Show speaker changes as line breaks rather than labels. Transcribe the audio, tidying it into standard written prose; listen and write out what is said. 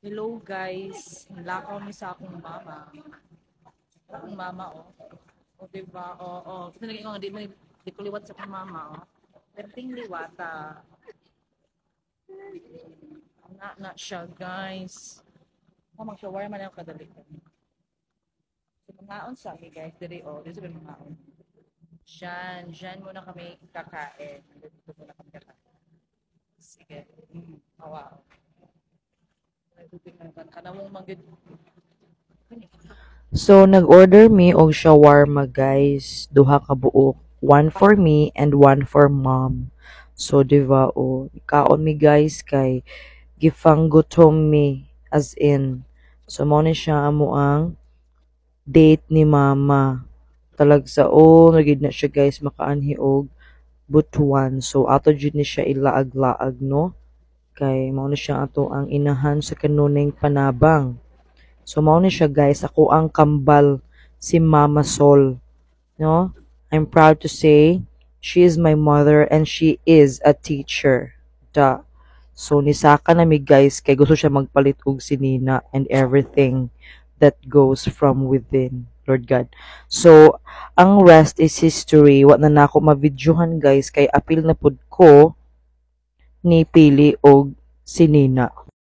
Hello guys, nilakaw ni sa akong mama. Akong mama O diba? Kasi naging di mo di ko liwat sa akong mama Perting liwata. Na siya guys. Mag-shower man ako kadali. So mangaon sa amin guys, diri dito sa mangaon. Diyan muna kami kakain. Dito muna kami kakain. Sige. Awa. Kanamong magid.
So, nag-order me og shawarma, guys. Duha ka buok. One for me and one for mom. So, diba, kaon mi, guys, kay gifang gutom mi. As in. So, mo ni siya amo ang date ni mama. Talagsa, nagid na siya, guys, makaanhi og butuan. So, ato jud ni siya ilaag-laag, no? Kay, mo ni siya ato ang inahan sa kanuneng panabang. So, mao ni siya guys, ako ang kambal si Mama Sol, no? I'm proud to say she is my mother and she is a teacher. Da. So, nisaka na mi guys, kay gusto siya magpalit og sinina and everything that goes from within. Lord God. So, ang rest is history. Wa na nako ma-videohan guys, kay apil na pud ko ni pili og sinina.